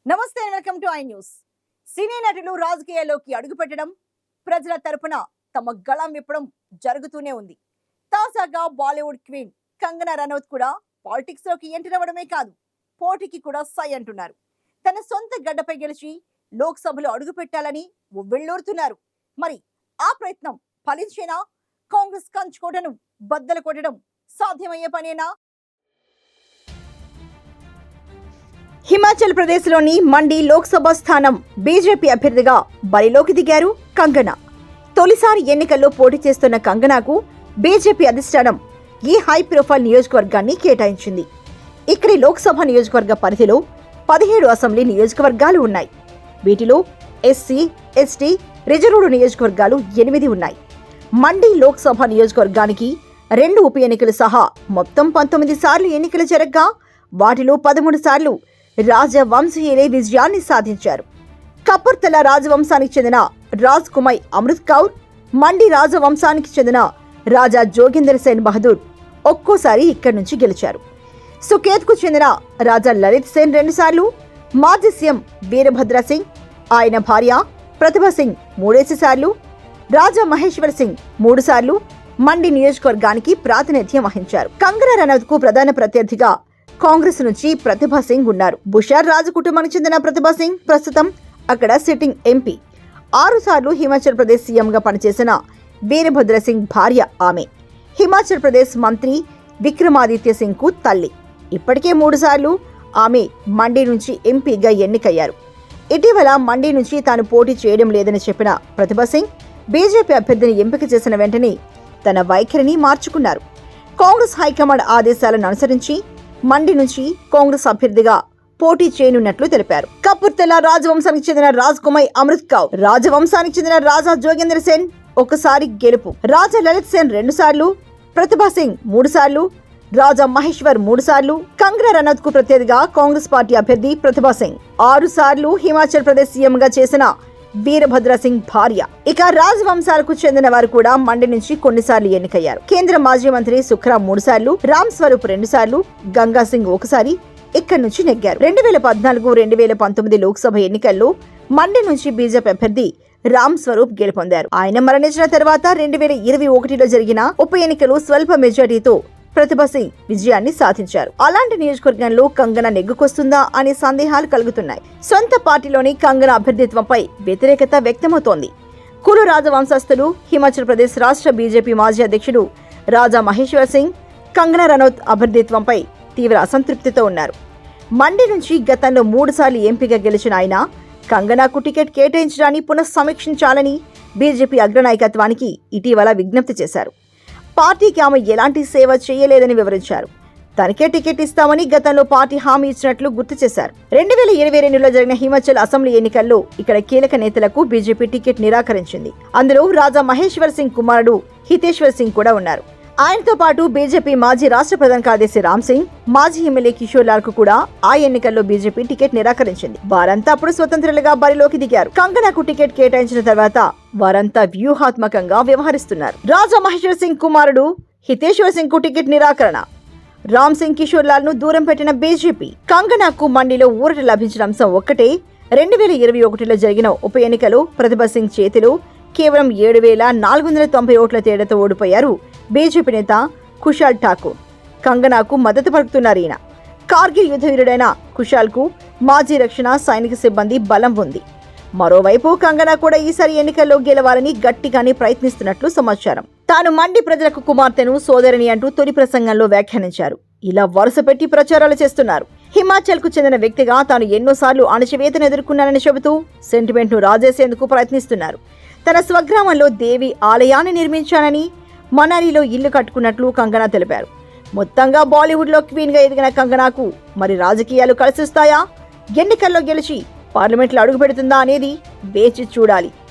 నమస్తే, welcome to I news. సినీ నటులు రాజకీయాల్లోకి అడుగుపెట్టడం, ప్రజల తరపున తమ గళం విప్పడం జరుగుతూనే ఉంది. తాజాగా బాలీవుడ్ క్వీన్ కంగనా రనౌత్ కూడా పాలిటిక్స్ లోకి ఎంటర్ అవ్వడమే కాదు, పోటీకి కూడా సై అంటున్నారు. తన సొంత గడ్డపై గెలిచి లోక్సభలో అడుగు పెట్టాలని వెళ్లూరుతున్నారు. మరి ఆ ప్రయత్నం ఫలించేనా? కాంగ్రెస్ కంచుకోటను బద్దలు కొట్టడం సాధ్యమయ్యే పనేనా? హిమాచల్ ప్రదేశ్ లోని మండి లోక్సభ స్థానం బీజేపీ అభ్యర్థిగా బరిలోకి దిగారు కంగనా. తొలిసారి ఎన్నికల్లో పోటీ చేస్తున్న కంగనాకు బీజేపీ అధిష్టానం ఈ హై ప్రొఫైల్ నియోజకవర్గాన్ని కేటాయించింది. ఇక్కడి లోక్సభ నియోజకవర్గ పరిధిలో 17 అసెంబ్లీ నియోజకవర్గాలు ఉన్నాయి. వీటిలో ఎస్సీ, ఎస్టీ, రిజర్వ్డ్ నియోజకవర్గాలు 8 ఉన్నాయి. మండి లోక్సభ నియోజకవర్గానికి 2 ఉప ఎన్నికలు సహా మొత్తం 19 సార్లు ఎన్నికలు జరగ్గా వాటిలో 13 సార్లు రాజవంశీయులే విజయాన్ని సాధించారు. కపూర్తల రాజవంశానికి చెందిన రాజ్ కుమై అమృత్ కౌర్, మండి రాజవంశానికి చెందిన రాజా జోగేందర్ సేన్ బహదూర్ ఒక్కోసారి ఇక్కడి నుంచి గెలిచారు. సుకేత్కు చెందిన రాజా లలిత్ సేన్ 2 సార్లు, మాజీ సీఎం వీరభద్ర సింగ్, ఆయన భార్య ప్రతిభ సింగ్ 3 సార్లు, రాజా మహేశ్వర్ సింగ్ 3 సార్లు మండి నియోజకవర్గానికి ప్రాతినిధ్యం వహించారు. కంగనా రనౌత్ కు ప్రధాన ప్రత్యర్థిగా కాంగ్రెస్ నుంచి ప్రతిభ సింగ్ ఉన్నారు. బుషార్ రాజు కుటుంబానికి చెందిన ప్రతిభ సింగ్ ప్రస్తుతం అక్కడ సిట్టింగ్ ఎంపీ. 6 సార్లు హిమాచల్ ప్రదేశ్ సీఎంగా పనిచేసిన వీరభద్ర సింగ్ భార్య ఆమె. హిమాచల్ ప్రదేశ్ మంత్రి విక్రమాదిత్య సింగ్ కు తల్లి. ఇప్పటికే 3 సార్లు ఆమె మండి నుంచి ఎంపీగా ఎన్నికయ్యారు. ఇటీవల మండి నుంచి తాను పోటీ చేయడం లేదని చెప్పిన ప్రతిభ సింగ్ బీజేపీ అభ్యర్థిని ఎంపిక చేసిన వెంటనే తన వైఖరిని మార్చుకున్నారు. కాంగ్రెస్ హైకమాండ్ ఆదేశాలను అనుసరించి మండి నుంచి కాంగ్రెస్ అభ్యర్థిగా పోటీ చేయనున్నట్లు తెలిపారు. కపూర్తల రాజవంశానికి చెందిన రాజ్ కుమై అమృత్ కౌర్, రాజవంశానికి చెందిన రాజా జోగేందర్ సేన్ ఒకసారి గెలుపు, రాజా లలిత్ సేన్ 2 సార్లు, ప్రతిభ సింగ్ 3 సార్లు, రాజా మహేశ్వర్ 3 సార్లు. కంగనా రనౌత్ కు ప్రత్యర్థిగా కాంగ్రెస్ పార్టీ అభ్యర్థి ప్రతిభ సింగ్ 6 సార్లు హిమాచల్ ప్రదేశ్ సీఎంగా చేసిన వీరభద్ర సింగ్ భార్య. ఇక రాజవంశాలకు చెందిన వారు కూడా మండి నుంచి కొన్నిసార్లు ఎన్నికయ్యారు. కేంద్ర మాజీ మంత్రి సుఖ్రామ్ 3 సార్లు, రామ్ స్వరూప్ 2 సార్లు, గంగా సింగ్ ఒకసారి ఇక్కడి నుంచి నెగ్గారు. 2014-2019 లోక్సభ ఎన్నికల్లో మండి నుంచి బీజేపీ అభ్యర్థి రామ్ స్వరూప్ గెలుపొందారు. ఆయన మరణించిన తర్వాత 2021లో జరిగిన ఉప ఎన్నికలు స్వల్ప మెజార్టీతో ప్రతిభ సింగ్ విజయాన్ని సాధించారు. అలాంటి నియోజకవర్గంలో కంగనా నెగ్గుకొస్తుందా అనే సందేహాలు కలుగుతున్నాయి. సొంత పార్టీలోని కంగనా అభ్యర్థిత్వంపై వ్యతిరేకత వ్యక్తమవుతోంది. కులు రాజవంశస్థులు హిమాచల్ ప్రదేశ్ రాష్ట్ర బీజేపీ మాజీ అధ్యక్షుడు రాజా మహేశ్వర్ సింగ్ కంగనా రనౌత్ అభ్యర్థిత్వంపై తీవ్ర అసంతృప్తితో ఉన్నారు. మండి నుంచి గతంలో 3 సార్లు ఎంపీగా గెలిచిన ఆయన కంగనాకు టికెట్ కేటాయించడాన్ని పునఃసమీక్షించాలని బీజేపీ అగ్రనాయకత్వానికి ఇటీవల విజ్ఞప్తి చేశారు. పార్టీకి ఆమె ఎలాంటి సేవ చేయలేదని వివరించారు. తనకే టికెట్ ఇస్తామని గతంలో పార్టీ హామీ ఇచ్చినట్లు గుర్తు చేశారు. 2022లో జరిగిన హిమాచల్ అసెంబ్లీ ఎన్నికల్లో ఇక్కడ కీలక నేతలకు బీజేపీ టికెట్ నిరాకరించింది. అందులో రాజా మహేశ్వర్ సింగ్ కుమారుడు హితేశ్వర్ సింగ్ కూడా ఉన్నారు. ఆయనతో పాటు బీజేపీ మాజీ రాష్ట్ర ప్రధాన కార్యదర్శి రామ్ సింగ్, మాజీ ఎమ్మెల్యే కిషోర్ లాల్ కు కూడా ఆ ఎన్నికల్లో బీజేపీ టికెట్ నిరాకరించింది. వారంతా అప్పుడు స్వతంత్రులుగా బరిలోకి దిగారు. కంగనాకు టికెట్ కేటాయించిన తర్వాత వారంతా వ్యూహాత్మకంగా వ్యవహరిస్తున్నారు. రాజా మహేశ్వర్ సింగ్ కుమారుడు హితేశ్వర్ సింగ్ కు టికెట్ నిరాకరణ, రామ్ సింగ్, కిషోర్ లాల్ ను దూరం పెట్టిన బీజేపీ. కంగనాకు మండిలో ఊరట లభించిన అంశం ఒక్కటే. 2021లో జరిగిన ఉప ఎన్నికలో ప్రతిభ సింగ్ చేతిలో కేవలం 7,490 ఓట్ల తేడాతో ఓడిపోయారు బీజేపీ నేత కుశాల్ ఠాకూర్. కంగనాకు మద్దతు పలుకుతున్నారు ఈయన. కార్గిల్ యుద్ధ వీరుడైన కుశాల్ కు మాజీ రక్షణ సైనిక సిబ్బంది బలం ఉంది. మరోవైపు కంగనా కూడా ఈసారి ఎన్నికల్లో గెలవాలని గట్టిగానే ప్రయత్నిస్తున్నట్లు సమాచారం. తాను మండి ప్రజలకు కుమార్తెను, సోదరిని అంటూ తొలి ప్రసంగంలో వ్యాఖ్యానించారు. ఇలా వరుస పెట్టి ప్రచారాలు చేస్తున్నారు. హిమాచల్ కు చెందిన వ్యక్తిగా తాను ఎన్నోసార్లు అణచివేతను ఎదుర్కొన్నానని చెబుతూ సెంటిమెంట్ ను రాజేసేందుకు ప్రయత్నిస్తున్నారు. తన స్వగ్రామంలో దేవి ఆలయాన్ని నిర్మించానని, మనాలిలో ఇల్లు కట్టుకున్నట్లు కంగనా తెలిపారు. మొత్తంగా బాలీవుడ్ లో క్వీన్ గా ఎదిగిన కంగనాకు మరి రాజకీయాలు కలిసిస్తాయా? ఎన్నికల్లో గెలిచి పార్లమెంట్లో అడుగు పెడుతుందా అనేది వేచి చూడాలి.